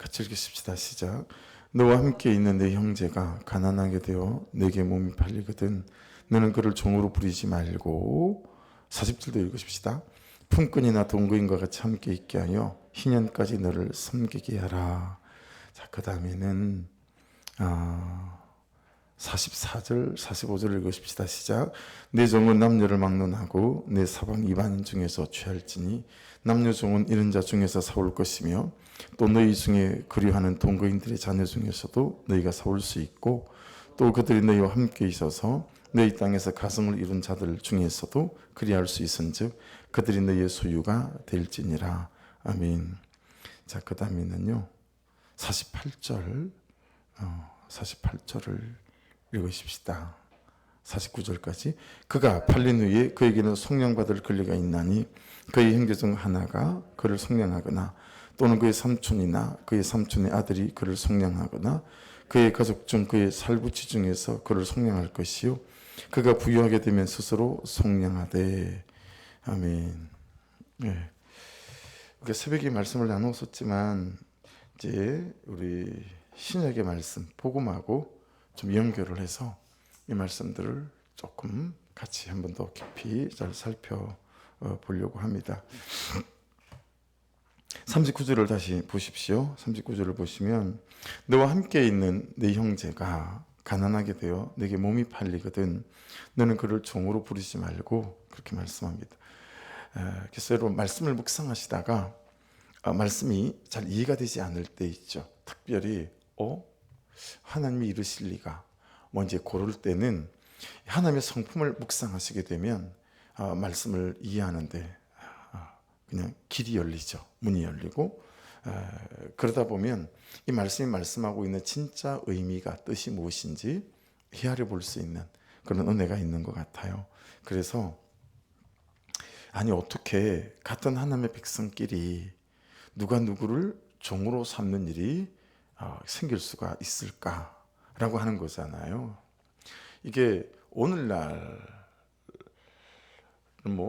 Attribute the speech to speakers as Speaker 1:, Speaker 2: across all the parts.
Speaker 1: 같이 읽으십시다. 시작. 너와 함께 있는 내 형제가 가난하게 되어 내게 몸이 팔리거든 너는 그를 종으로 부리지 말고 40절도 읽으십시다. 품꾼이나 동거인과 같이 함께 있게 하여 희년까지 너를 섬기게 하라. 자, 그 다음에는 44절 45절 읽으십시다. 시작. 내 종은 남녀를 막론하고 내 사방 이방인 중에서 취할지니 남녀 종은 이런 자 중에서 사올 것이며 또 너희 중에 그리하는 동거인들의 자녀 중에서도 너희가 사올 수 있고 또 그들이 너희와 함께 있어서 너희 땅에서 가성을 이룬 자들 중에서도 그리할 수 있은즉 그들이 너희의 소유가 될지니라. 아멘. 자, 그 다음에는요 48절을 읽으십시다. 49절까지. 그가 팔린 후에 그에게는 속량받을 권리가 있나니 그의 형제 중 하나가 그를 속량하거나 또는 그의 삼촌이나 그의 삼촌의 아들이 그를 속량하거나 그의 가족 중 그의 살부치 중에서 그를 속량할 것이요 그가 부유하게 되면 스스로 속량하되. 아멘. 네. 우리가 새벽에 말씀을 나눴었지만 이제 우리 신약의 말씀 복음하고 좀 연결을 해서 이 말씀들을 조금 같이 한 번 더 깊이 잘 살펴보려고 합니다. 39절을 다시 보십시오. 39절을 보시면 너와 함께 있는 네 형제가 가난하게 되어 내게 몸이 팔리거든 너는 그를 종으로 부르지 말고 그렇게 말씀합니다. 그래서 여러분 말씀을 묵상하시다가 말씀이 잘 이해가 되지 않을 때 있죠. 특별히 하나님이 이르실 리가 이제 고를 때는 하나님의 성품을 묵상하시게 되면 말씀을 이해하는데 그냥 길이 열리죠. 문이 열리고 그러다 보면 이 말씀이 말씀하고 있는 진짜 의미가 뜻이 무엇인지 헤아려 볼 수 있는 그런 은혜가 있는 것 같아요. 그래서 아니 어떻게 같은 하나님의 백성끼리 누가 누구를 종으로 삼는 일이 생길 수가 있을까라고 하는 거잖아요. 이게 오늘날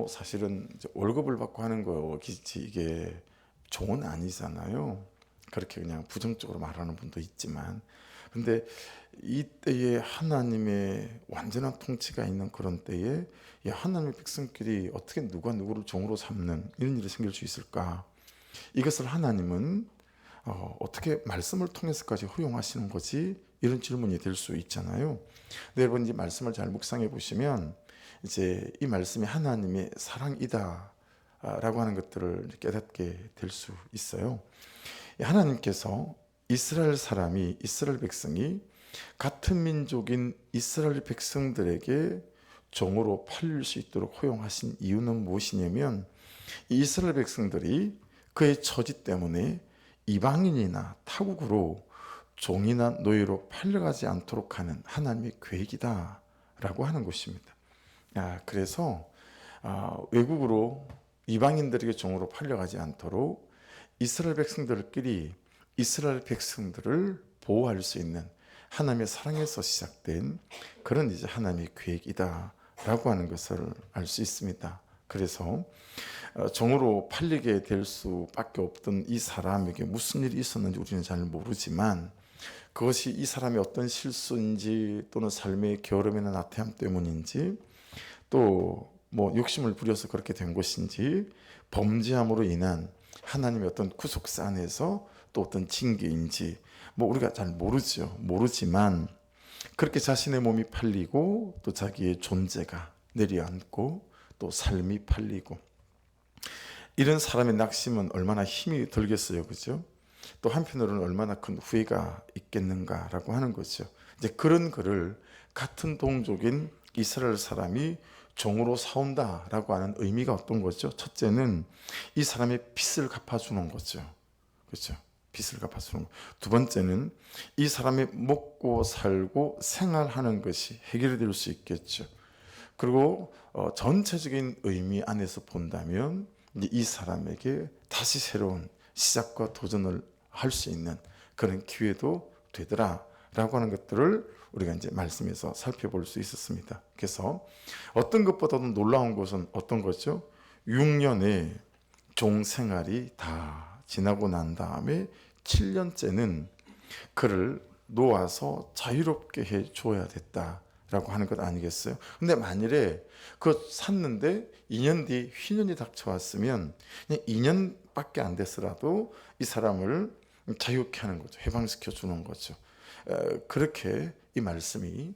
Speaker 1: 사실은 월급을 받고 하는 거겠지 이게 종은 아니잖아요. 그렇게 그냥 부정적으로 말하는 분도 있지만 근데 이때에 하나님의 완전한 통치가 있는 그런 때에 하나님의 백성끼리 어떻게 누가 누구를 종으로 삼는 이런 일이 생길 수 있을까? 이것을 하나님은 어떻게 말씀을 통해서까지 허용하시는 거지? 이런 질문이 될 수 있잖아요. 근데 여러분 이 말씀을 잘 묵상해 보시면 이제 이 말씀이 하나님의 사랑이다 라고 하는 것들을 깨닫게 될 수 있어요. 하나님께서 이스라엘 백성이 같은 민족인 이스라엘 백성들에게 종으로 팔릴 수 있도록 허용하신 이유는 무엇이냐면 이 이스라엘 백성들이 그의 처지 때문에 이방인이나 타국으로 종이나 노예로 팔려가지 않도록 하는 하나님의 계획이다 라고 하는 것입니다. 그래서 외국으로 이방인들에게 종으로 팔려가지 않도록 이스라엘 백성들끼리 이스라엘 백성들을 보호할 수 있는 하나님의 사랑에서 시작된 그런 이제 하나님의 계획이다 라고 하는 것을 알 수 있습니다. 그래서 종으로 팔리게 될 수밖에 없던 이 사람에게 무슨 일이 있었는지 우리는 잘 모르지만 그것이 이 사람의 어떤 실수인지 또는 삶의 게으름이나 나태함 때문인지 또 욕심을 부려서 그렇게 된 것인지 범죄함으로 인한 하나님의 어떤 구속사 안에서 또 어떤 징계인지 우리가 잘 모르지만 그렇게 자신의 몸이 팔리고 또 자기의 존재가 내려앉고 또 삶이 팔리고 이런 사람의 낙심은 얼마나 힘이 들겠어요, 그죠? 또 한편으로는 얼마나 큰 후회가 있겠는가라고 하는 거죠. 이제 그런 그를 같은 동족인 이스라엘 사람이 종으로 사온다라고 하는 의미가 어떤 거죠? 첫째는 이 사람의 빚을 갚아주는 거죠, 그렇죠? 빚을 갚아주는 거. 두 번째는 이 사람이 먹고 살고 생활하는 것이 해결이 될 수 있겠죠. 그리고 전체적인 의미 안에서 본다면 이 사람에게 다시 새로운 시작과 도전을 할 수 있는 그런 기회도 되더라라고 하는 것들을 우리가 이제 말씀에서 살펴볼 수 있었습니다. 그래서 어떤 것보다도 놀라운 것은 어떤 거죠? 6년의 종 생활이 다 지나고 난 다음에 7년째는 그를 놓아서 자유롭게 해 줘야 됐다라고 하는 것 아니겠어요? 근데 만일에 그 샀는데 2년 뒤 휘년이 닥쳐왔으면 그냥 2년밖에 안 됐더라도 이 사람을 자유케 하는 거죠. 해방시켜 주는 거죠. 그렇게 이 말씀이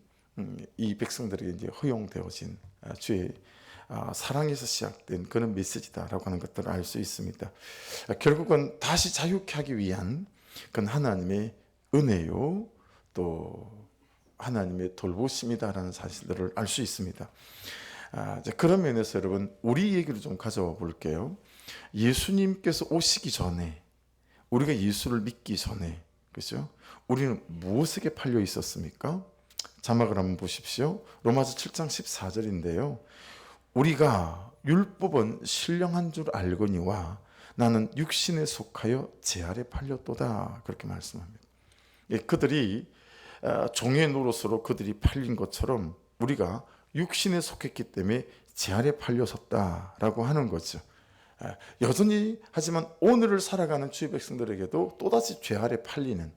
Speaker 1: 이 백성들에게 이제 허용되어진 주의 사랑에서 시작된 그런 메시지다라고 하는 것들을 알 수 있습니다. 결국은 다시 자유케 하기 위한 그건 하나님의 은혜요, 또 하나님의 돌보심이다라는 사실들을 알 수 있습니다. 그런 면에서 여러분, 우리 얘기를 좀 가져와 볼게요. 예수님께서 오시기 전에, 우리가 예수를 믿기 전에, 그죠? 우리는 무엇에게 팔려 있었습니까? 자막을 한번 보십시오. 로마서 7장 14절인데요. 우리가 율법은 신령한 줄 알거니와 나는 육신에 속하여 제 아래 팔렸도다. 그렇게 말씀합니다. 그들이 종의 노릇으로 그들이 팔린 것처럼 우리가 육신에 속했기 때문에 제 아래 팔려섰다라고 하는 거죠. 여전히 하지만 오늘을 살아가는 주의 백성들에게도 또다시 죄 아래 팔리는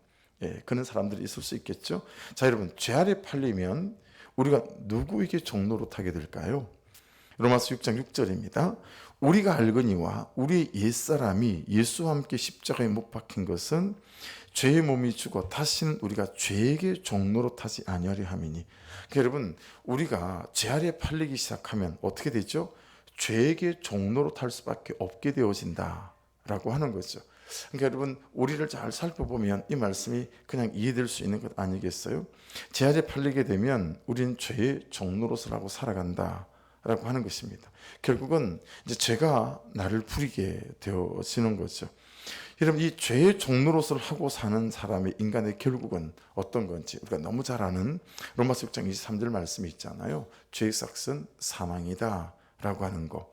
Speaker 1: 그런 사람들이 있을 수 있겠죠. 자, 여러분, 죄 아래 팔리면 우리가 누구에게 종노릇하게 될까요? 로마서 6장 6절입니다. 우리가 알거니와 우리의 옛사람이 예수와 함께 십자가에 못 박힌 것은 죄의 몸이 죽어 다시는 우리가 죄에게 종노릇하지 아니하려 함이니. 그러니까 여러분, 우리가 죄 아래 팔리기 시작하면 어떻게 되죠? 죄에게 종노릇할 수밖에 없게 되어진다라고 하는 거죠. 그러니까 여러분, 우리를 잘 살펴보면 이 말씀이 그냥 이해될 수 있는 것 아니겠어요? 죄 아래 팔리게 되면 우리는 죄의 종노릇을 하고 살아간다라고 하는 것입니다. 결국은 이제 죄가 나를 부리게 되어지는 거죠. 여러분, 이 죄의 종노릇을 하고 사는 사람의 인간의 결국은 어떤 건지 우리가 너무 잘 아는 로마서 6장 23절 말씀이 있잖아요. 죄의 삭은 사망이다 라고 하는 거.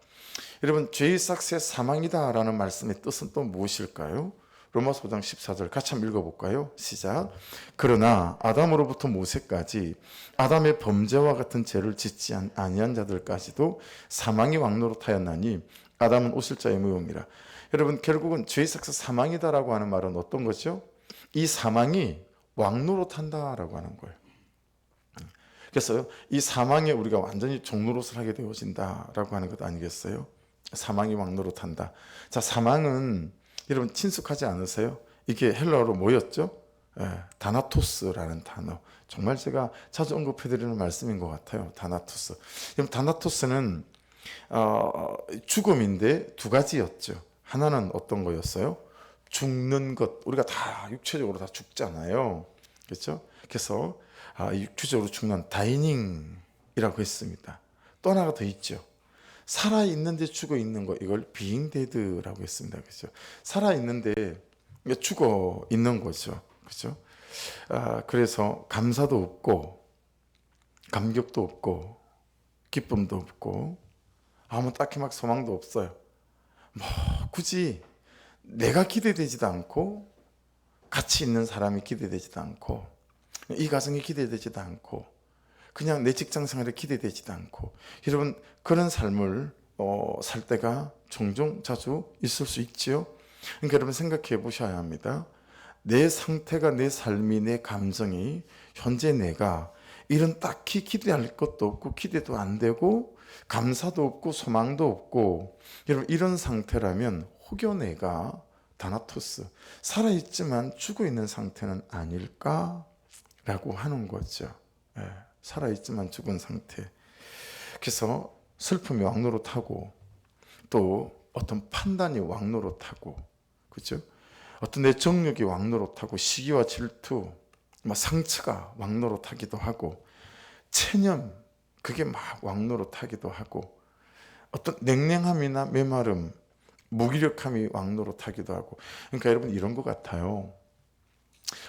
Speaker 1: 여러분, 죄의 삭은 사망이다 라는 말씀의 뜻은 또 무엇일까요? 로마서 5장 14절 같이 한번 읽어볼까요? 시작. 그러나 아담으로부터 모세까지 아담의 범죄와 같은 죄를 짓지 아니한 자들까지도 사망이 왕노릇하였나니 아담은 오실 자의 무용이라. 여러분, 결국은 죄의 삭은 사망이다라고 하는 말은 어떤 거죠? 이 사망이 왕노릇한다라고 하는 거예요. 그래서 이 사망에 우리가 완전히 종노릇을 하게 되어진다라고 하는 것 아니겠어요? 사망이 왕노릇한다. 자, 사망은 여러분 친숙하지 않으세요? 이게 헬라어로 뭐였죠? 다나토스라는 단어. 정말 제가 자주 언급해드리는 말씀인 것 같아요. 다나토스. 그럼 다나토스는 죽음인데 두 가지였죠. 하나는 어떤 거였어요? 죽는 것. 우리가 다 육체적으로 다 죽잖아요. 그렇죠? 그래서 육체적으로 죽는 다이닝이라고 했습니다. 또 하나가 더 있죠. 살아있는데 죽어있는 거, 이걸 being dead라고 했습니다. 그렇죠? 살아있는데 죽어있는 거죠. 그렇죠? 그래서 감사도 없고 감격도 없고 기쁨도 없고 아무 딱히 막 소망도 없어요. 뭐 굳이 내가 기대되지도 않고 같이 있는 사람이 기대되지도 않고 이 가정이 기대되지도 않고 그냥 내 직장 생활에 기대되지도 않고, 여러분 그런 삶을 살 때가 종종 자주 있을 수 있지요. 그러니까 여러분 생각해 보셔야 합니다. 내 상태가, 내 삶이, 내 감정이 현재 내가 이런 딱히 기대할 것도 없고 기대도 안 되고 감사도 없고 소망도 없고, 여러분 이런 상태라면 혹여 내가 다나토스, 살아있지만 죽어있는 상태는 아닐까라고 하는 거죠. 살아있지만 죽은 상태. 그래서 슬픔이 왕노릇하고 또 어떤 판단이 왕노릇하고, 그렇죠? 어떤 내 정욕이 왕노릇하고 시기와 질투, 상처가 왕노릇하기도 하고 체념, 그게 막 왕노릇하기도 하고 어떤 냉랭함이나 메마름, 무기력함이 왕노릇하기도 하고. 그러니까 여러분 이런 것 같아요.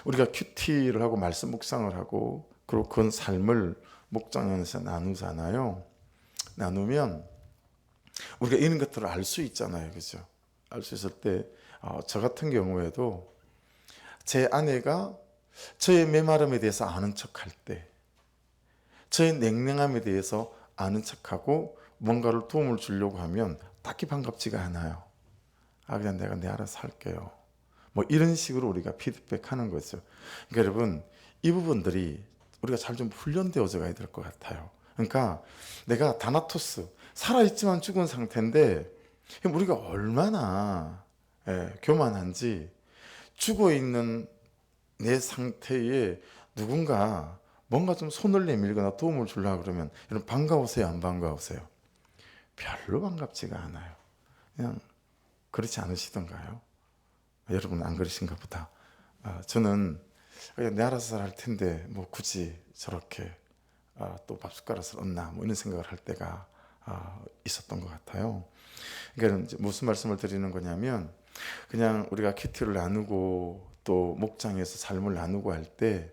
Speaker 1: 우리가 큐티를 하고 말씀 묵상을 하고 그리고 그런 삶을 목장에서 나누잖아요. 나누면 우리가 이런 것들을 알 수 있잖아요. 그죠? 알 수 있을 때, 저 같은 경우에도 제 아내가 저의 메마름에 대해서 아는 척할 때, 저의 냉랭함에 대해서 아는 척하고 뭔가를 도움을 주려고 하면 딱히 반갑지가 않아요. 그냥 내가 내 알아서 할게요. 뭐 이런 식으로 우리가 피드백하는 거죠. 그러니까 여러분 이 부분들이 우리가 잘 좀 훈련되어져 가야 될 것 같아요. 그러니까 내가 다나토스 살아있지만 죽은 상태인데 우리가 얼마나 교만한지 죽어있는 내 상태에 누군가 뭔가 좀 손을 내밀거나 도움을 주려고 그러면 여러분 반가우세요? 안 반가우세요? 별로 반갑지가 않아요. 그냥 그렇지 않으시던가요? 여러분 안 그러신가 보다. 저는 그냥 내 알아서 할 텐데 뭐 굳이 저렇게 또 밥 숟가락을 얹나 뭐 이런 생각을 할 때가 있었던 것 같아요. 그러니까 이제 무슨 말씀을 드리는 거냐면 그냥 우리가 큐티를 나누고 또 목장에서 삶을 나누고 할 때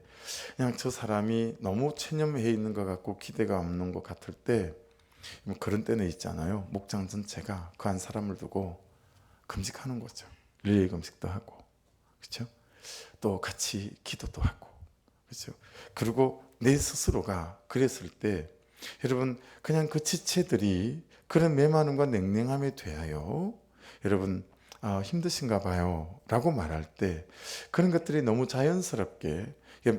Speaker 1: 그냥 저 사람이 너무 체념해 있는 것 같고 기대가 없는 것 같을 때 뭐 그런 때는 있잖아요. 목장 전체가 그 한 사람을 두고 금식하는 거죠. 릴레이 금식도 하고, 그렇죠? 또 같이 기도도 하고, 그렇죠? 그리고 내 스스로가 그랬을 때 여러분 그냥 그 지체들이 그런 메마름과 냉랭함에 대하여 여러분 힘드신가 봐요 라고 말할 때 그런 것들이 너무 자연스럽게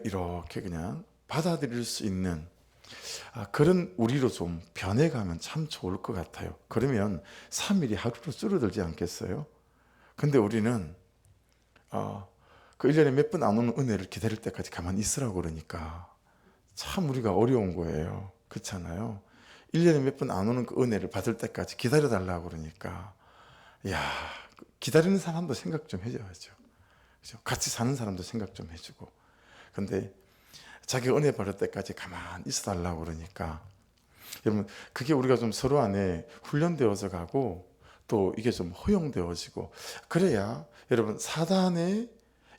Speaker 1: 이렇게 그냥 받아들일 수 있는 그런 우리로 좀 변해가면 참 좋을 것 같아요. 그러면 3일이 하루로 줄어들지 않겠어요? 근데 우리는 그 1년에 몇 번 안 오는 은혜를 기다릴 때까지 가만히 있으라고 그러니까 참 우리가 어려운 거예요. 그렇잖아요. 1년에 몇 번 안 오는 그 은혜를 받을 때까지 기다려달라고 그러니까 야, 기다리는 사람도 생각 좀 해줘야죠. 그죠? 같이 사는 사람도 생각 좀 해주고. 근데 자기 은혜 받을 때까지 가만히 있어달라고 그러니까 여러분 그게 우리가 좀 서로 안에 훈련되어서 가고 또 이게 좀 허용되어지고 그래야 여러분 사단의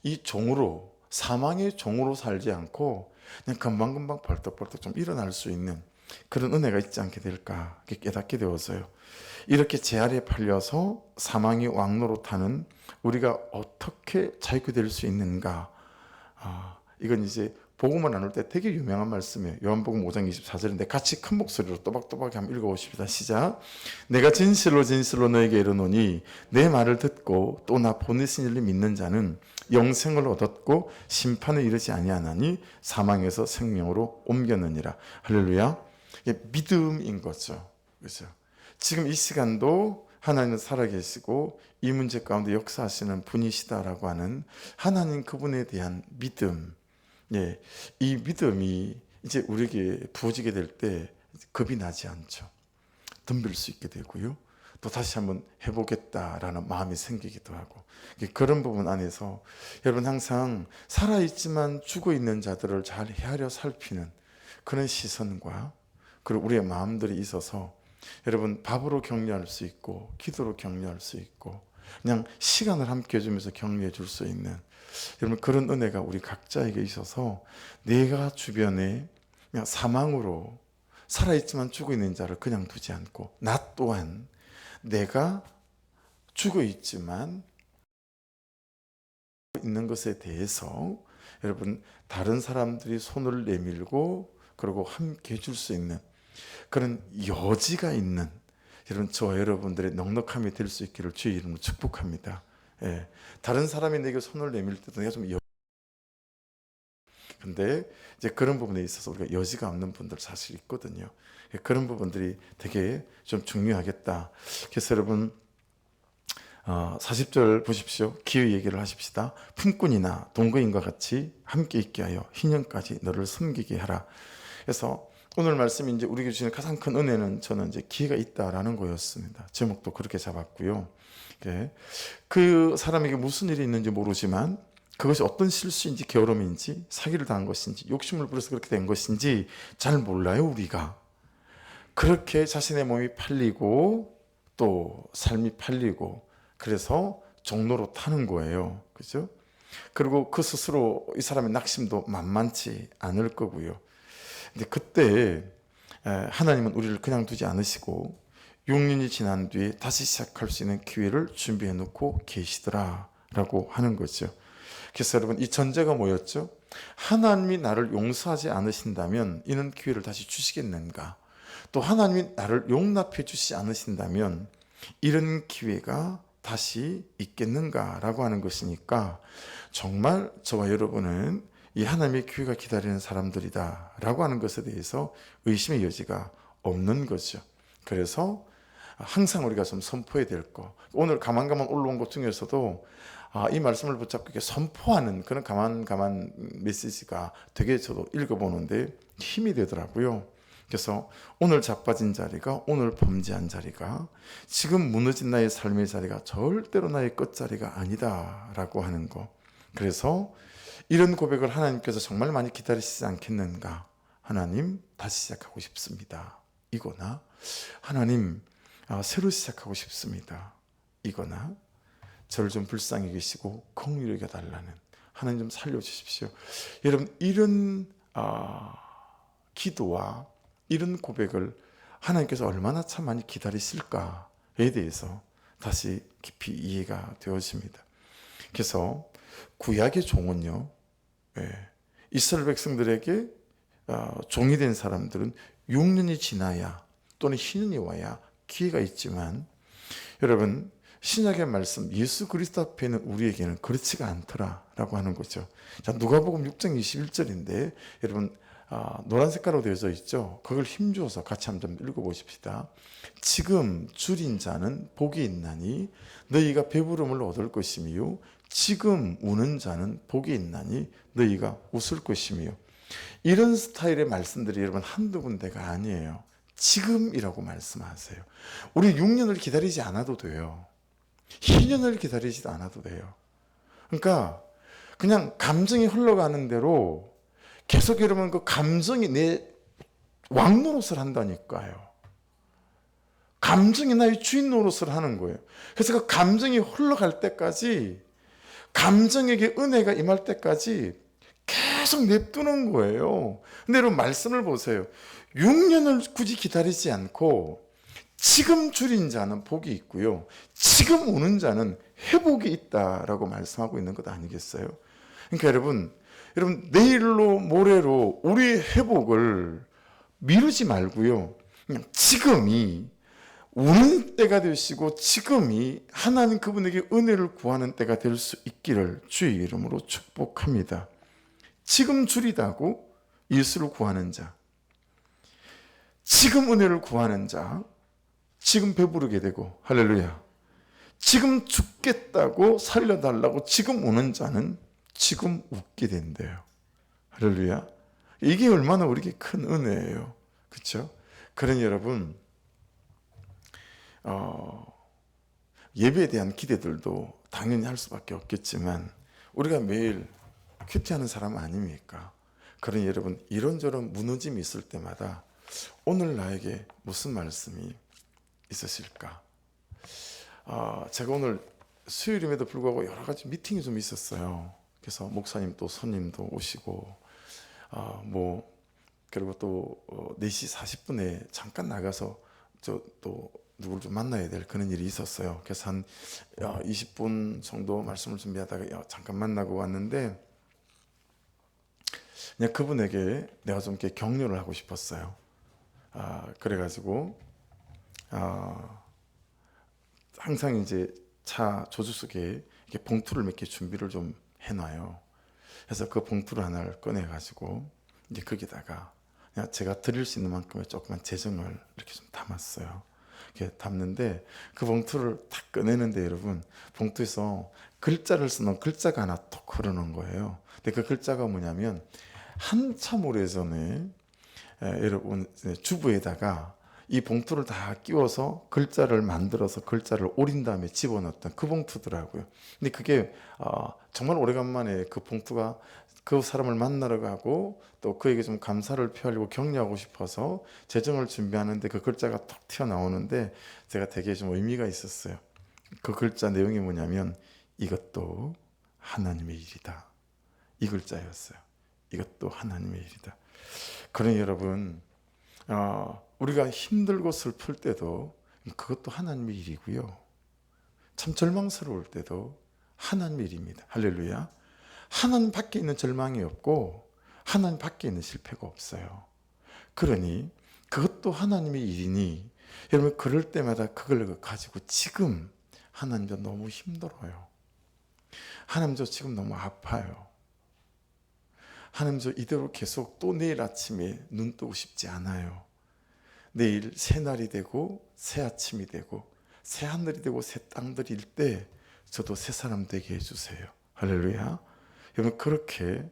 Speaker 1: 이 종으로 사망의 종으로 살지 않고 그냥 금방금방 벌떡벌떡 좀 일어날 수 있는 그런 은혜가 있지 않게 될까 깨닫게 되어서요. 이렇게 제 아래에 팔려서 사망의 왕노릇하는 우리가 어떻게 자유케 될 수 있는가? 이건 이제 복음을 나눌 때 되게 유명한 말씀이에요. 요한복음 5장 24절인데 같이 큰 목소리로 또박또박 한번 읽어보십시다. 시작. 내가 진실로 진실로 너에게 이르노니 내 말을 듣고 또 나 보내신 이를 믿는 자는 영생을 얻었고 심판에 이르지 아니하나니 사망에서 생명으로 옮겼느니라. 할렐루야. 이게 믿음인 거죠. 그렇죠? 지금 이 시간도 하나님은 살아계시고 이 문제 가운데 역사하시는 분이시다라고 하는 하나님 그분에 대한 믿음. 예, 이 믿음이 이제 우리에게 부어지게 될 때 겁이 나지 않죠. 덤빌 수 있게 되고요. 또 다시 한번 해보겠다라는 마음이 생기기도 하고 그런 부분 안에서 여러분 항상 살아있지만 죽어있는 자들을 잘 헤아려 살피는 그런 시선과 그리고 우리의 마음들이 있어서 여러분 밥으로 격려할 수 있고 기도로 격려할 수 있고 그냥 시간을 함께 해주면서 격려해 줄 수 있는 여러분 그런 은혜가 우리 각자에게 있어서 내가 주변에 그냥 사망으로 살아있지만 죽어있는 자를 그냥 두지 않고 나 또한 내가 죽어있지만 있는 것에 대해서 여러분 다른 사람들이 손을 내밀고 그리고 함께 해줄 수 있는 그런 여지가 있는 여러분 저 여러분들의 넉넉함이 될 수 있기를 주의 이름으로 축복합니다. 예, 다른 사람이 내게 손을 내밀 때도 내가 좀 근데 이제 그런 부분에 있어서 우리가 여지가 없는 분들 사실 있거든요. 그런 부분들이 되게 좀 중요하겠다. 그래서 여러분 40절 보십시오. 기회 얘기를 하십시다. 품꾼이나 동거인과 같이 함께 있게 하여 희년까지 너를 섬기게 하라. 그래서 오늘 말씀이 이제 우리에게 주시는 가장 큰 은혜는 저는 이제 기회가 있다라는 거였습니다. 제목도 그렇게 잡았고요. 그 사람에게 무슨 일이 있는지 모르지만 그것이 어떤 실수인지 게으름인지 사기를 당한 것인지 욕심을 부려서 그렇게 된 것인지 잘 몰라요. 우리가 그렇게 자신의 몸이 팔리고 또 삶이 팔리고 그래서 종로로 타는 거예요. 그죠? 그리고 그 스스로 이 사람의 낙심도 만만치 않을 거고요. 근데 그때 하나님은 우리를 그냥 두지 않으시고 6년이 지난 뒤에 다시 시작할 수 있는 기회를 준비해 놓고 계시더라라고 하는 거죠. 그래서 여러분 이 전제가 뭐였죠? 하나님이 나를 용서하지 않으신다면 이는 기회를 다시 주시겠는가? 또 하나님이 나를 용납해 주시지 않으신다면 이런 기회가 다시 있겠는가라고 하는 것이니까 정말 저와 여러분은 이 하나님의 교회가 기다리는 사람들이다 라고 하는 것에 대해서 의심의 여지가 없는 거죠. 그래서 항상 우리가 좀 선포해야 될 거, 오늘 가만 올라온 것 중에서도 이 말씀을 붙잡고 이렇게 선포하는 그런 가만 메시지가 되게 저도 읽어보는데 힘이 되더라고요. 그래서 오늘 자빠진 자리가, 오늘 범죄한 자리가, 지금 무너진 나의 삶의 자리가 절대로 나의 끝자리가 아니다 라고 하는 거. 그래서 이런 고백을 하나님께서 정말 많이 기다리시지 않겠는가. 하나님, 다시 시작하고 싶습니다. 이거나 하나님, 새로 시작하고 싶습니다. 이거나 저를 좀 불쌍히 계시고 긍휼히 여겨달라는, 하나님 좀 살려주십시오. 여러분, 이런 기도와 이런 고백을 하나님께서 얼마나 참 많이 기다리실까에 대해서 다시 깊이 이해가 되어집니다. 그래서 구약의 종은요, 이스라엘 백성들에게 종이 된 사람들은 6년이 지나야 또는 희년이 와야 기회가 있지만, 여러분, 신약의 말씀 예수 그리스도 앞에는 우리에게는 그렇지가 않더라라고 하는 거죠. 자, 누가복음 6장 21절인데 여러분, 노란 색깔로 되어져 있죠. 그걸 힘주어서 같이 한번 읽어보십시다. 지금 줄인 자는 복이 있나니 너희가 배부름을 얻을 것이며, 지금 우는 자는 복이 있나니 너희가 웃을 것이며. 이런 스타일의 말씀들이 여러분 한두 군데가 아니에요. 지금이라고 말씀하세요. 우리 6년을 기다리지 않아도 돼요. 희년을 기다리지도 않아도 돼요. 그러니까 그냥 감정이 흘러가는 대로 계속 여러분 그 감정이 내 왕 노릇을 한다니까요. 감정이 나의 주인 노릇을 하는 거예요. 그래서 그 감정이 흘러갈 때까지, 감정에게 은혜가 임할 때까지 계속 냅두는 거예요. 근데 여러분 말씀을 보세요. 6년을 굳이 기다리지 않고 지금 줄인 자는 복이 있고요, 지금 우는 자는 회복이 있다라고 말씀하고 있는 것 아니겠어요? 그러니까 여러분 내일로 모레로 우리의 회복을 미루지 말고요, 그냥 지금이 우는 때가 되시고 지금이 하나님 그분에게 은혜를 구하는 때가 될 수 있기를 주의 이름으로 축복합니다. 지금 줄이다고 예수를 구하는 자, 지금 은혜를 구하는 자, 지금 배부르게 되고, 할렐루야, 지금 죽겠다고 살려달라고 지금 우는 자는 지금 웃게 된대요. 할렐루야. 이게 얼마나 우리에게 큰 은혜예요. 그렇죠? 그러니 여러분, 예배에 대한 기대들도 당연히 할 수밖에 없겠지만 우리가 매일 큐티하는 사람 아닙니까? 그러니 여러분, 이런저런 무너짐이 있을 때마다 오늘 나에게 무슨 말씀이 있으실까? 제가 오늘 수요일임에도 불구하고 여러 가지 미팅이 좀 있었어요. 그래서 목사님 또 손님도 오시고, 그리고 또 4시 40분에 잠깐 나가서 또 누굴 좀 만나야 될 그런 일이 있었어요. 그래서 한 20분 정도 말씀을 준비하다가 잠깐 만나고 왔는데, 그냥 그분에게 내가 좀 이렇게 격려를 하고 싶었어요. 그래가지고 항상 이제 차 조수석에 이렇게 봉투를 몇 개 준비를 좀 해놔요. 그래서 그 봉투를 하나를 꺼내가지고 이제 거기다가 그냥 제가 드릴 수 있는 만큼의 조그만 재정을 이렇게 좀 담았어요. 이렇게 담는데 그 봉투를 딱 꺼내는데 여러분, 봉투에서 글자를 쓰는 글자가 하나 톡 흐르는 거예요. 근데 그 글자가 뭐냐면, 한참 오래전에 여러분 주부에다가 이 봉투를 다 끼워서 글자를 만들어서 글자를 오린 다음에 집어넣었던 그 봉투더라고요. 근데 그게 정말 오래간만에 그 봉투가 그 사람을 만나러 가고 또 그에게 좀 감사를 표하려고 격려하고 싶어서 재정을 준비하는데 그 글자가 톡 튀어나오는데 제가 되게 좀 의미가 있었어요. 그 글자 내용이 뭐냐면, 이것도 하나님의 일이다, 이 글자였어요. 이것도 하나님의 일이다. 그러니 여러분, 우리가 힘들고 슬플 때도 그것도 하나님의 일이고요, 참 절망스러울 때도 하나님의 일입니다. 할렐루야. 하나님 밖에 있는 절망이 없고 하나님 밖에 있는 실패가 없어요. 그러니 그것도 하나님의 일이니 여러분, 그럴 때마다 그걸 가지고 지금 하나님 저 너무 힘들어요. 하나님 저 지금 너무 아파요. 하나님 저 이대로 계속 또 내일 아침에 눈 뜨고 싶지 않아요. 내일 새날이 되고 새 아침이 되고 새 하늘이 되고 새 땅들일 때 저도 새 사람 되게 해주세요. 할렐루야. 여러분 그렇게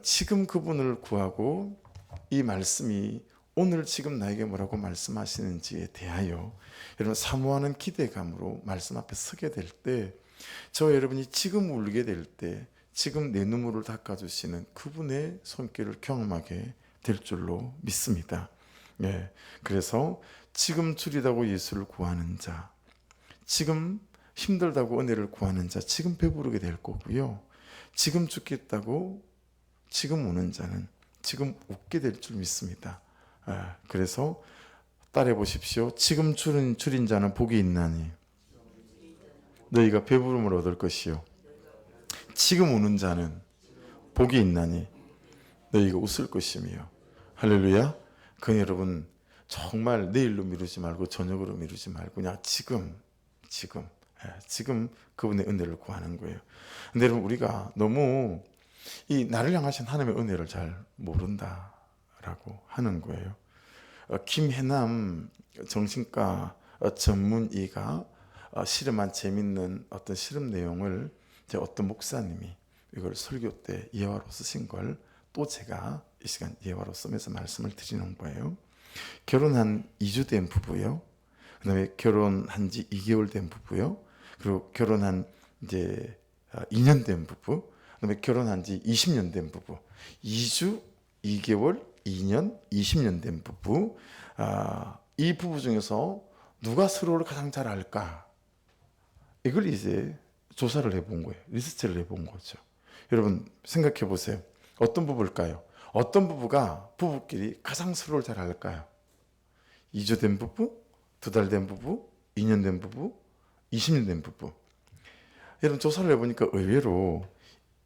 Speaker 1: 지금 그분을 구하고 이 말씀이 오늘 지금 나에게 뭐라고 말씀하시는지에 대하여 여러분 사모하는 기대감으로 말씀 앞에 서게 될 때 저 여러분이 지금 울게 될 때 지금 내 눈물을 닦아주시는 그분의 손길을 경험하게 될 줄로 믿습니다. 예, 그래서 지금 줄이다고 예수를 구하는 자, 지금 힘들다고 은혜를 구하는 자 지금 배부르게 될 거고요. 지금 죽겠다고 지금 우는 자는 지금 웃게 될 줄 믿습니다. 그래서 따라해 보십시오. 지금 줄인 자는 복이 있나니 너희가 배부름을 얻을 것이요 지금 우는 자는 복이 있나니 너희가 웃을 것이며. 할렐루야. 그 여러분 정말 내일로 미루지 말고 저녁으로 미루지 말고 그냥 지금 그분의 은혜를 구하는 거예요. 근데 여러분 우리가 너무 이 나를 향하신 하나님의 은혜를 잘 모른다라고 하는 거예요. 김해남 정신과 전문의가 실험한 재밌는 어떤 실험 내용을 어떤 목사님이 이걸 설교 때 예화로 쓰신 걸 또 제가 이 시간 예화로 쓰면서 말씀을 드리는 거예요. 결혼한 2주 된 부부요. 그다음에 결혼한 지 2개월 된 부부요. 그리고 결혼한 이제 2년 된 부부. 그다음에 결혼한 지 20년 된 부부. 2주, 2개월, 2년, 20년 된 부부. 이 부부 중에서 누가 서로를 가장 잘 알까? 이걸 이제 조사를 해본 거예요. 리서치를 해본 거죠. 여러분 생각해 보세요. 어떤 부부일까요? 어떤 부부가 부부끼리 가장 서로를 잘 알까요? 2주 된 부부, 2달 된 부부, 2년 된 부부, 20년 된 부부. 여러분 조사를 해보니까 의외로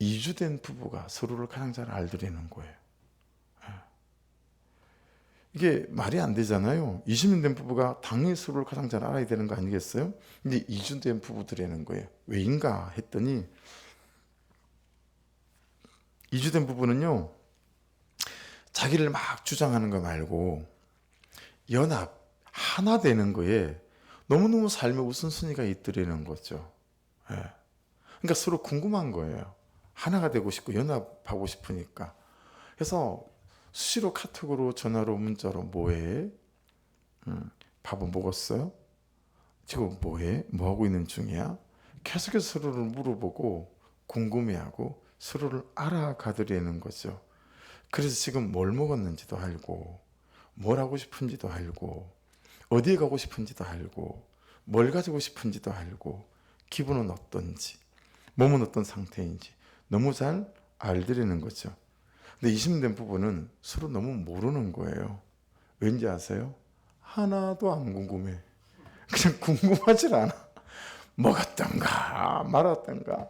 Speaker 1: 2주 된 부부가 서로를 가장 잘 알더라는 거예요. 이게 말이 안 되잖아요. 20년 된 부부가 당연히 서로를 가장 잘 알아야 되는 거 아니겠어요? 근데 2주 된 부부들이라는 거예요. 왜인가 했더니 2주 된 부부는요. 자기를 막 주장하는 거 말고 연합, 하나 되는 거에 너무너무 삶의 우선순위가 있더라는 거죠. 그러니까 서로 궁금한 거예요. 하나가 되고 싶고 연합하고 싶으니까. 그래서 수시로 카톡으로 전화로 문자로 뭐해? 밥은 먹었어요? 지금 뭐해? 뭐하고 있는 중이야? 계속해서 서로를 물어보고 궁금해하고 서로를 알아가더라는 거죠. 그래서 지금 뭘 먹었는지도 알고 뭘 하고 싶은지도 알고 어디에 가고 싶은지도 알고 뭘 가지고 싶은지도 알고 기분은 어떤지 몸은 어떤 상태인지 너무 잘 알더라는 거죠. 근데 20년 된 부부는 서로 너무 모르는 거예요. 왠지 아세요? 하나도 안 궁금해. 그냥 궁금하질 않아. 먹었던가 말았던가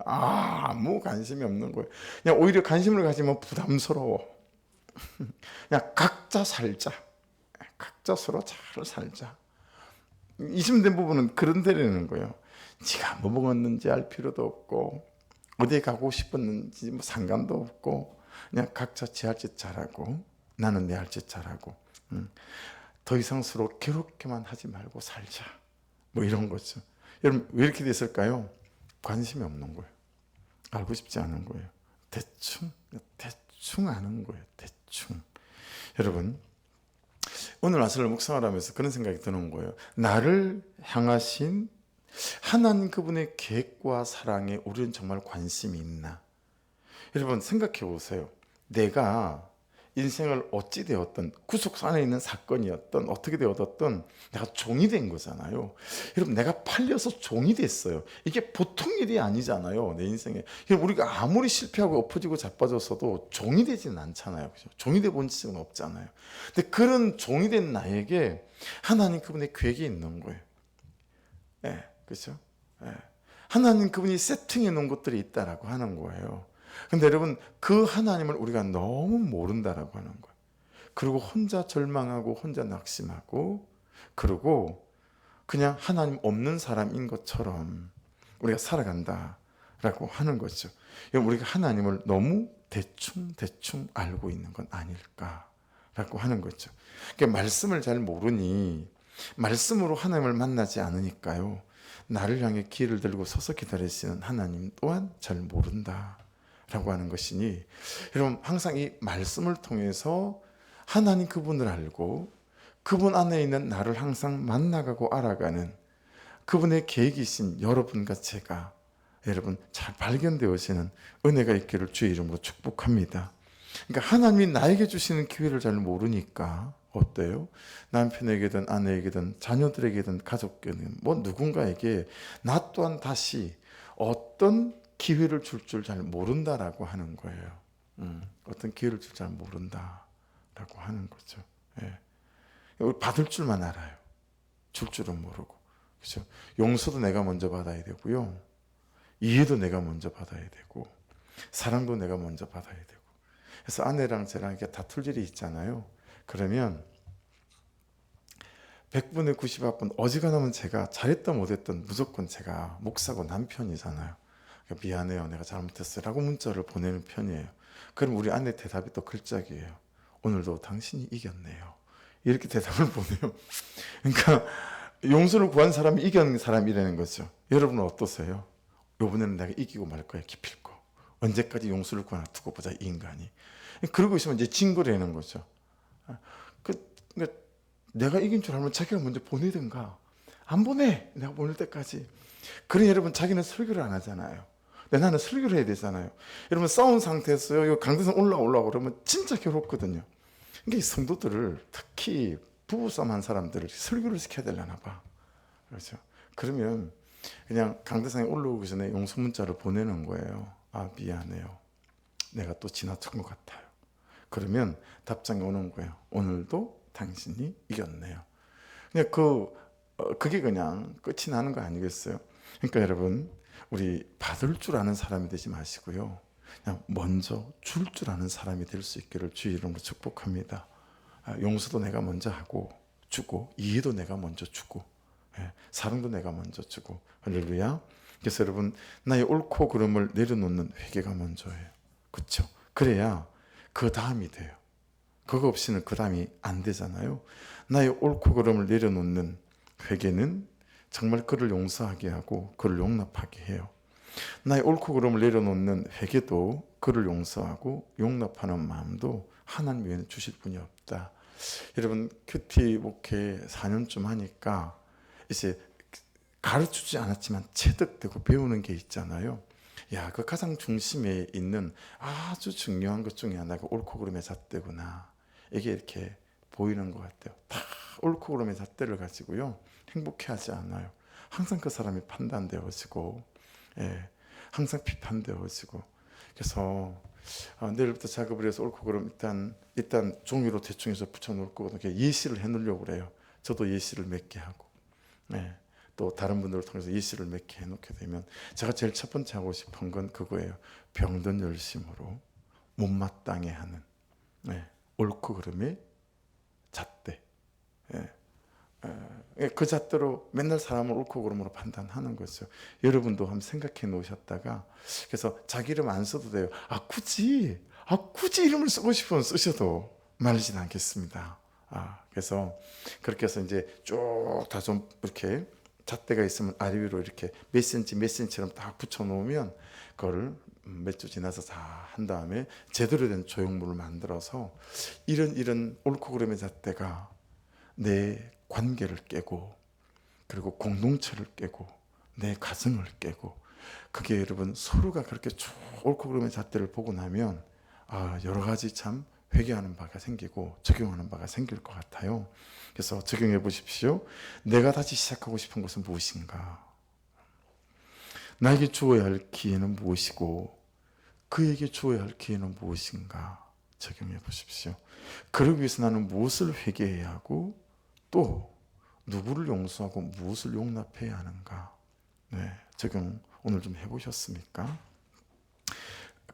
Speaker 1: 아무 관심이 없는 거예요. 그냥 오히려 관심을 가지면 부담스러워. 그냥 각자 살자. 각자 서로 잘 살자. 20년 된 부부는 그런 데라는 거예요. 지가 뭐 먹었는지 알 필요도 없고 어디에 가고 싶었는지 뭐 상관도 없고 그냥 각자 지 할 짓 잘하고 나는 내 할 짓 잘하고 더 이상 서로 괴롭게만 하지 말고 살자. 뭐 이런 거죠. 여러분 왜 이렇게 됐을까요? 관심이 없는 거예요. 알고 싶지 않은 거예요. 대충 아는 거예요. 대충. 여러분 오늘 말씀을 묵상을 하면서 그런 생각이 드는 거예요. 나를 향하신 하나님 그분의 계획과 사랑에 우리는 정말 관심이 있나? 여러분 생각해 보세요. 내가 인생을 어찌 되었든 구속 안에 있는 사건이었든 어떻게 되었든 내가 종이 된 거잖아요. 여러분 내가 팔려서 종이 됐어요. 이게 보통 일이 아니잖아요. 내 인생에. 우리가 아무리 실패하고 엎어지고 자빠졌어도 종이 되지는 않잖아요. 그죠? 종이 돼본 적은 없잖아요. 근데 그런 종이 된 나에게 하나님 그분의 계획이 있는 거예요. 네, 그렇죠? 네. 하나님 그분이 세팅해 놓은 것들이 있다라고 하는 거예요. 근데 여러분 그 하나님을 우리가 너무 모른다라고 하는 거예요. 그리고 혼자 절망하고 혼자 낙심하고 그리고 그냥 하나님 없는 사람인 것처럼 우리가 살아간다라고 하는 거죠. 우리가 하나님을 너무 대충 알고 있는 건 아닐까라고 하는 거죠. 그러니까 말씀을 잘 모르니, 말씀으로 하나님을 만나지 않으니까요, 나를 향해 길을 들고 서서 기다리시는 하나님 또한 잘 모른다라고 하는 것이니, 여러분 항상 이 말씀을 통해서 하나님 그분을 알고 그분 안에 있는 나를 항상 만나가고 알아가는 그분의 계획이신 여러분과 제가, 여러분 잘 발견되어지는 은혜가 있기를 주의 이름으로 축복합니다. 그러니까 하나님이 나에게 주시는 기회를 잘 모르니까 어때요? 남편에게든 아내에게든 자녀들에게든 가족에게든 뭐 누군가에게 나 또한 다시 어떤 기회를 줄 줄 잘 모른다라고 하는 거예요. 어떤 기회를 줄 잘 모른다라고 하는 거죠. 예. 받을 줄만 알아요. 줄 줄은 모르고. 그렇죠? 용서도 내가 먼저 받아야 되고요. 이해도 내가 먼저 받아야 되고, 사랑도 내가 먼저 받아야 되고. 그래서 아내랑 저랑 이렇게 다툴 일이 있잖아요. 그러면 100분의 99분 어지간하면 제가 잘했던 못했던 무조건 제가 목사고 남편이잖아요. 그러니까 미안해요, 내가 잘못했어요 라고 문자를 보내는 편이에요. 그럼 우리 아내 대답이 또 글짝이에요. 오늘도 당신이 이겼네요. 이렇게 대답을 보내요. 그러니까 용서를 구한 사람이 이긴 사람이라는 거죠. 여러분은 어떠세요? 이번에는 내가 이기고 말 거야, 기필코. 언제까지 용서를 구하나 두고 보자, 이 인간이. 그러고 있으면 이제 징그레는 거죠. 내가 이긴 줄 알면 자기가 먼저 보내든가. 안 보내, 내가 보낼 때까지. 그래, 여러분 자기는 설교를 안 하잖아요. 근데 나는 설교를 해야 되잖아요. 여러분 싸운 상태에서요, 이 강대상 올라오려고 그러면 진짜 괴롭거든요. 그러니까 이 성도들을, 특히 부부싸움 한 사람들을 설교를 시켜야 되려나 봐. 그렇죠. 그러면 그냥 강대상에 올라오기 전에 용서 문자를 보내는 거예요. 아, 미안해요, 내가 또 지나친 것 같아요. 그러면 답장이 오는 거예요. 오늘도 당신이 이겼네요. 그냥 그게 그냥 끝이 나는 거 아니겠어요? 그러니까 여러분, 우리 받을 줄 아는 사람이 되지 마시고요, 그냥 먼저 줄 줄 아는 사람이 될 수 있기를 주의 이름으로 축복합니다. 용서도 내가 먼저 하고 주고, 이해도 내가 먼저 주고, 사랑도 내가 먼저 주고. 할렐루야. 그래서 여러분, 나의 옳고 그름을 내려놓는 회개가 먼저예요. 그렇죠? 그래야 그 다음이 돼요. 그거 없이는 그 다음이 안 되잖아요. 나의 옳고 그름을 내려놓는 회개는 정말 그를 용서하게 하고 그를 용납하게 해요. 나의 옳고 그름을 내려놓는 회개도 그를 용서하고 용납하는 마음도 하나님 외에는 주실 분이 없다. 여러분, 큐티 목회 4년쯤 하니까 이제 가르치지 않았지만 체득되고 배우는 게 있잖아요. 야, 그 가장 중심에 있는 아주 중요한 것 중에 하나가 옳고 그름의 잣대구나. 이게 이렇게 보이는 것 같아요. 다 옳고 그름의 잣대를 가지고요, 행복해하지 않아요. 항상 그 사람이 판단되어지고, 항상 비판되어지고. 그래서 내일부터 작업을 해서 옳고 그름 일단 종이로 대충 해서 붙여놓을 거거든요. 예시를 해놓으려고 그래요. 저도 예시를 몇 개 하고, 또 다른 분들을 통해서 예시를 몇 개 해놓게 되면, 제가 제일 첫 번째 하고 싶은 건 그거예요. 병든 열심으로 못마땅해 하는 옳고 그름의 잣대. 그 잣대로 맨날 사람을 옳고 그름으로 판단하는 거죠. 여러분도 한번 생각해 놓으셨다가, 그래서 자기 이름 안 써도 돼요. 굳이 이름을 쓰고 싶으면 쓰셔도 말리진 않겠습니다. 그래서 그렇게 해서 이제 쭉 다 좀 이렇게 잣대가 있으면 아래 위로 이렇게 몇 센치처럼 딱 붙여 놓으면, 그거를 몇 주 지나서 다 한 다음에 제대로 된 조형물을 만들어서 이런 옳고 그름의 잣대가 내 관계를 깨고, 그리고 공동체를 깨고, 내 가정을 깨고, 그게 여러분 서로가 그렇게 쭉 옳고 그름의 잣대를 보고 나면 여러 가지 참 회개하는 바가 생기고 적용하는 바가 생길 것 같아요. 그래서 적용해 보십시오. 내가 다시 시작하고 싶은 것은 무엇인가? 나에게 주어야 할 기회는 무엇이고 그에게 주어야 할 기회는 무엇인가? 적용해 보십시오. 그러기 위해서 나는 무엇을 회개해야 하고 또 누구를 용서하고 무엇을 용납해야 하는가? 적용 오늘 좀 해보셨습니까?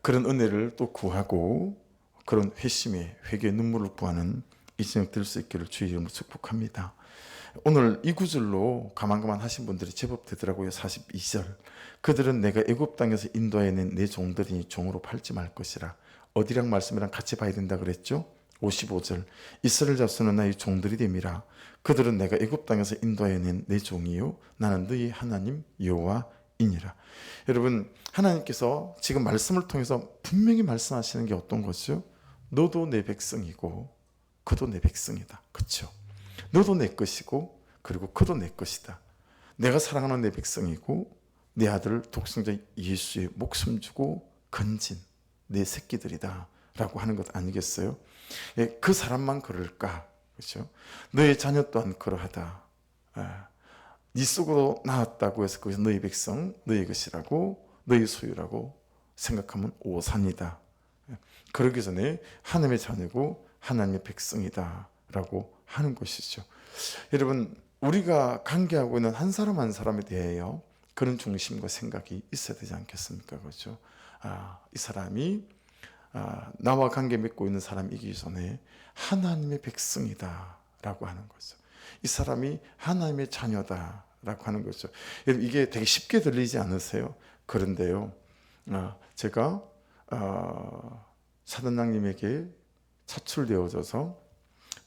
Speaker 1: 그런 은혜를 또 구하고 그런 회심의 회개의 눈물을 구하는 이 저녁 될 수 있기를 주의 이름으로 축복합니다. 오늘 이 구절로 가만가만 하신 분들이 제법 되더라고요. 42절. 그들은 내가 애굽 땅에서 인도해낸 내 종들이니 종으로 팔지 말 것이라. 어디랑 말씀이랑 같이 봐야 된다 그랬죠? 55절. 이스라엘 자손은 나의 종들이 됨이라. 그들은 내가 애굽 땅에서 인도해낸 내 종이요 나는 너희 하나님 여호와이니라. 여러분, 하나님께서 지금 말씀을 통해서 분명히 말씀하시는 게 어떤 거죠? 너도 내 백성이고 그도 내 백성이다. 그렇죠? 너도 내 것이고 그리고 그도 내 것이다. 내가 사랑하는 내 백성이고 내 아들 독생자 예수의 목숨 주고 건진 내 새끼들이다 라고 하는 것 아니겠어요? 예, 그 사람만 그럴까? 그렇죠? 너의 자녀 또한 그러하다. 네 속으로 나왔다고 해서 그것이 너희 백성, 너희 것이라고, 너희 소유라고 생각하면 오산이다. 그러기 전에 하나님의 자녀고 하나님의 백성이다 라고 하는 것이죠. 여러분, 우리가 관계하고 있는 한 사람 한 사람에 대하여 그런 중심과 생각이 있어야 되지 않겠습니까? 그렇죠? 이 사람이 나와 관계 맺고 있는 사람이기 전에 하나님의 백성이다 라고 하는 거죠. 이 사람이 하나님의 자녀다 라고 하는 거죠. 여러분, 이게 되게 쉽게 들리지 않으세요? 그런데요, 제가 사단장님에게 차출되어져서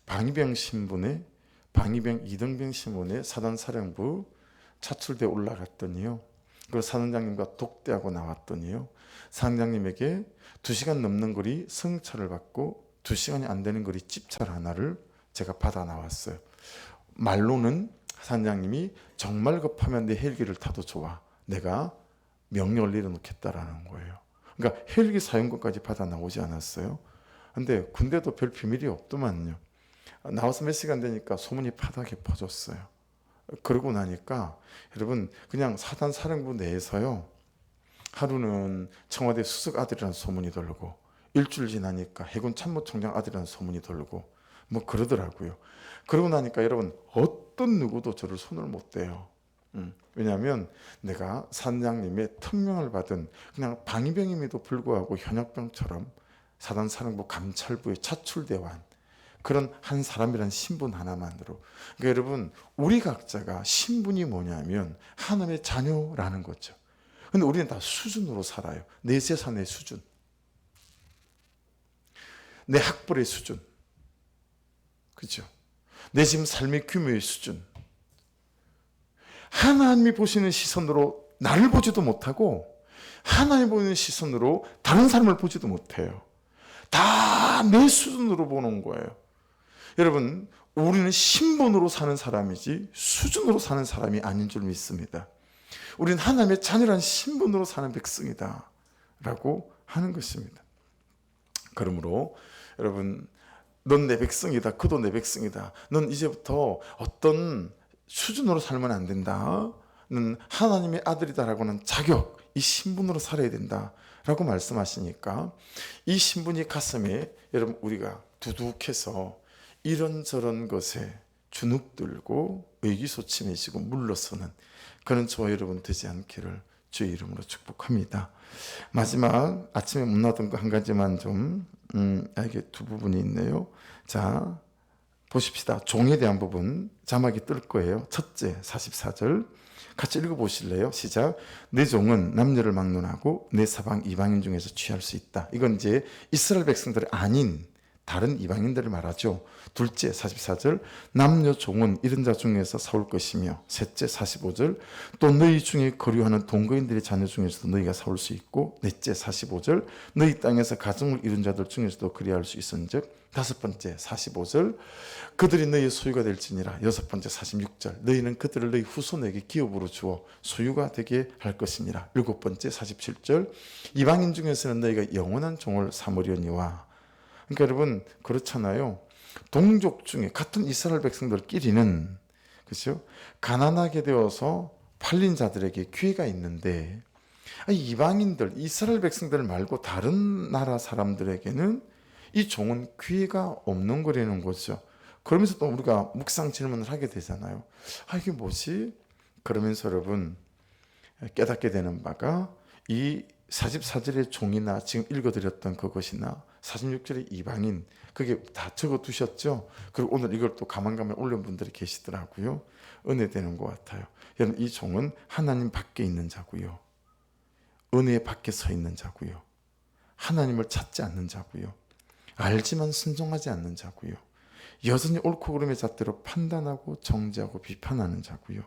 Speaker 1: 방위병 신분에 방위병 2등병 신분에 사단사령부 차출돼 올라갔더니요, 그 사단장님과 독대하고 나왔더니요, 사단장님에게 2시간 넘는 거리 승차를 받고 2시간이 안 되는 거리 집차 하나를 제가 받아 나왔어요. 말로는 사단장님이 정말 급하면 내 헬기를 타도 좋아, 내가 명령을 내려놓겠다라는 거예요. 그러니까 헬기 사용권까지 받아 나오지 않았어요. 근데 군대도 별 비밀이 없더만요. 나와서 몇 시간 되니까 소문이 파다하게 퍼졌어요. 그러고 나니까 여러분, 그냥 사단 사령부 내에서요, 하루는 청와대 수석 아들이라는 소문이 돌고, 일주일 지나니까 해군 참모총장 아들이라는 소문이 돌고 뭐 그러더라고요. 그러고 나니까 여러분, 어떤 누구도 저를 손을 못 대요. 왜냐하면 내가 사단장님의 특명을 받은 그냥 방위병임에도 불구하고 현역병처럼 사단사령부 감찰부에 차출되어 한 그런 한 사람이란 신분 하나만으로, 그러니까 여러분, 우리 각자가 신분이 뭐냐면 하나님의 자녀라는 거죠. 근데 우리는 다 수준으로 살아요. 내 재산의 수준, 내 학벌의 수준, 그렇죠? 내 지금 삶의 규모의 수준. 하나님이 보시는 시선으로 나를 보지도 못하고 하나님 보는 시선으로 다른 사람을 보지도 못해요. 다 내 수준으로 보는 거예요. 여러분, 우리는 신분으로 사는 사람이지 수준으로 사는 사람이 아닌 줄 믿습니다. 우리는 하나님의 자녀라는 신분으로 사는 백성이다 라고 하는 것입니다. 그러므로 여러분, 넌 내 백성이다, 그도 내 백성이다. 넌 이제부터 어떤 수준으로 살면 안 된다. 넌 하나님의 아들이다라고는 자격, 이 신분으로 살아야 된다라고 말씀하시니까 이 신분이 가슴에 여러분, 우리가 두둑해서 이런저런 것에 주눅들고 의기소침해지고 물러서는 그런 저와 여러분 되지 않기를 주의 이름으로 축복합니다. 마지막 아침에 못 나왔던 거 한 가지만 좀 이게 두 부분이 있네요. 자, 보십시다. 종에 대한 부분 자막이 뜰 거예요. 첫째 44절 같이 읽어보실래요? 시작. 내 종은 남녀를 막론하고 내 사방 이방인 중에서 취할 수 있다. 이건 이제 이스라엘 백성들이 아닌 다른 이방인들을 말하죠. 둘째 44절 남녀 종은 이런 자 중에서 사올 것이며, 셋째 45절 또 너희 중에 거류하는 동거인들의 자녀 중에서도 너희가 사올 수 있고, 넷째 45절 너희 땅에서 가정을 이룬 자들 중에서도 그리할 수 있은즉, 다섯 번째 45절 그들이 너희의 소유가 될지니라. 여섯 번째 46절 너희는 그들을 너희 후손에게 기업으로 주어 소유가 되게 할 것이니라. 일곱 번째 47절 이방인 중에서는 너희가 영원한 종을 삼으려니와. 그러니까 여러분, 그렇잖아요. 동족 중에 같은 이스라엘 백성들끼리는, 그렇죠? 가난하게 되어서 팔린 자들에게 기회가 있는데, 이방인들, 이스라엘 백성들 말고 다른 나라 사람들에게는 이 종은 기회가 없는 거라는 거죠. 그러면서 또 우리가 묵상 질문을 하게 되잖아요. 이게 뭐지? 그러면서 여러분 깨닫게 되는 바가 이 44절의 종이나 지금 읽어드렸던 그것이나 46절의 이방인, 그게 다 적어두셨죠. 그리고 오늘 이걸 또 가만가만 올린 분들이 계시더라고요. 은혜되는 것 같아요. 여러분, 이 종은 하나님 밖에 있는 자고요, 은혜 밖에 서 있는 자고요, 하나님을 찾지 않는 자고요, 알지만 순종하지 않는 자고요, 여전히 옳고 그름의 잣대로 판단하고 정죄하고 비판하는 자고요,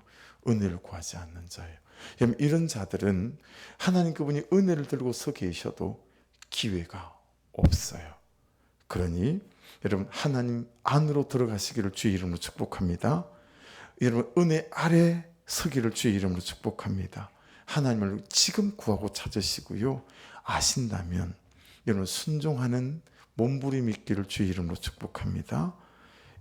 Speaker 1: 은혜를 구하지 않는 자예요. 여러분, 이런 자들은 하나님 그분이 은혜를 들고 서 계셔도 기회가 없어요. 그러니 여러분, 하나님 안으로 들어가시기를 주의 이름으로 축복합니다. 여러분, 은혜 아래 서기를 주의 이름으로 축복합니다. 하나님을 지금 구하고 찾으시고요, 아신다면 여러분 순종하는 몸부림이 있기를 주의 이름으로 축복합니다.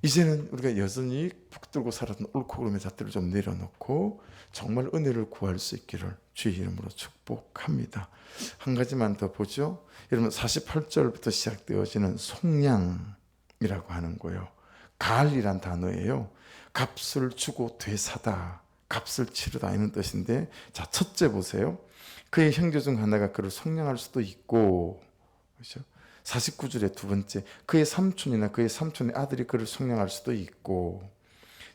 Speaker 1: 이제는 우리가 여전히 붙들고 살았던 옳고 그름의 잣대를 좀 내려놓고 정말 은혜를 구할 수 있기를 주의 이름으로 축복합니다. 한 가지만 더 보죠. 여러분, 48절부터 시작되어지는 속량이라고 하는 거예요. 갈이란 단어예요. 값을 주고 되사다, 값을 치르다, 이런 뜻인데, 자, 첫째 보세요. 그의 형제 중 하나가 그를 속량할 수도 있고, 그렇죠? 49절의 두 번째, 그의 삼촌이나 그의 삼촌의 아들이 그를 속량할 수도 있고,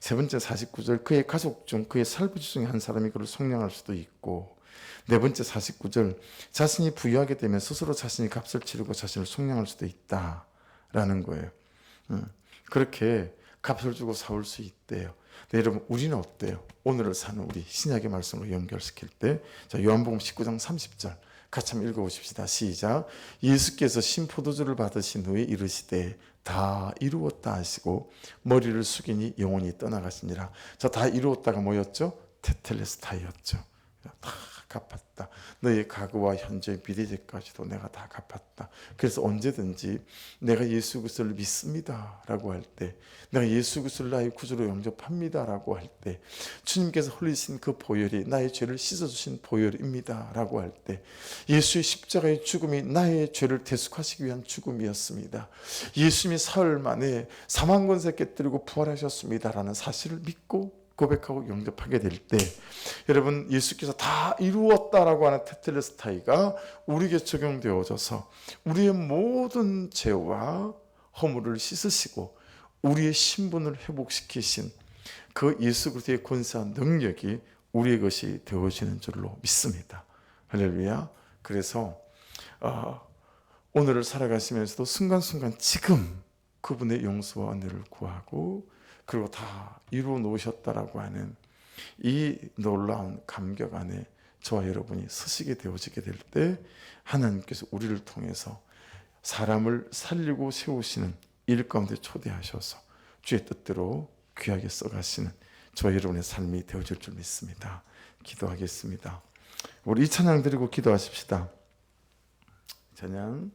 Speaker 1: 세 번째 49절, 그의 가족 중 그의 살부지 중에 한 사람이 그를 속량할 수도 있고, 네 번째 49절, 자신이 부유하게 되면 스스로 자신이 값을 치르고 자신을 속량할 수도 있다라는 거예요. 그렇게 값을 주고 사올 수 있대요. 네, 여러분, 우리는 어때요? 오늘을 사는 우리 신약의 말씀으로 연결시킬 때, 자, 요한복음 19장 30절 같이 한번 읽어보십시다. 시작. 예수께서 신포도주를 받으신 후에 이르시되 다 이루었다 하시고 머리를 숙이니 영혼이 떠나가시니라. 자, 다 이루었다가 뭐였죠? 테텔레스타이였죠. 다 갚았다. 너의 과거와 현재 미래까지도 내가 다 갚았다. 그래서 언제든지 내가 예수 그리스도를 믿습니다 라고 할 때, 내가 예수 그리스도를 나의 구주로 영접합니다 라고 할 때, 주님께서 흘리신 그 보혈이 나의 죄를 씻어주신 보혈입니다 라고 할 때, 예수의 십자가의 죽음이 나의 죄를 대속하시기 위한 죽음이었습니다, 예수님이 사흘 만에 사망 권세 깨뜨리고 부활하셨습니다 라는 사실을 믿고 고백하고 영접하게 될 때, 여러분, 예수께서 다 이루었다라고 하는 테텔레스타이가 우리에게 적용되어져서 우리의 모든 죄와 허물을 씻으시고 우리의 신분을 회복시키신 그 예수 그리스도의 권세한 능력이 우리의 것이 되어지는 줄로 믿습니다. 할렐루야. 그래서 오늘을 살아가시면서도 순간순간 지금 그분의 용서와 은혜를 구하고, 그리고 다 이루어 놓으셨다라고 하는 이 놀라운 감격 안에 저와 여러분이 서시게 되어지게 될 때, 하나님께서 우리를 통해서 사람을 살리고 세우시는 일 가운데 초대하셔서 주의 뜻대로 귀하게 써가시는 저와 여러분의 삶이 되어질 줄 믿습니다. 기도하겠습니다. 우리 이 찬양 드리고 기도하십시다. 찬양.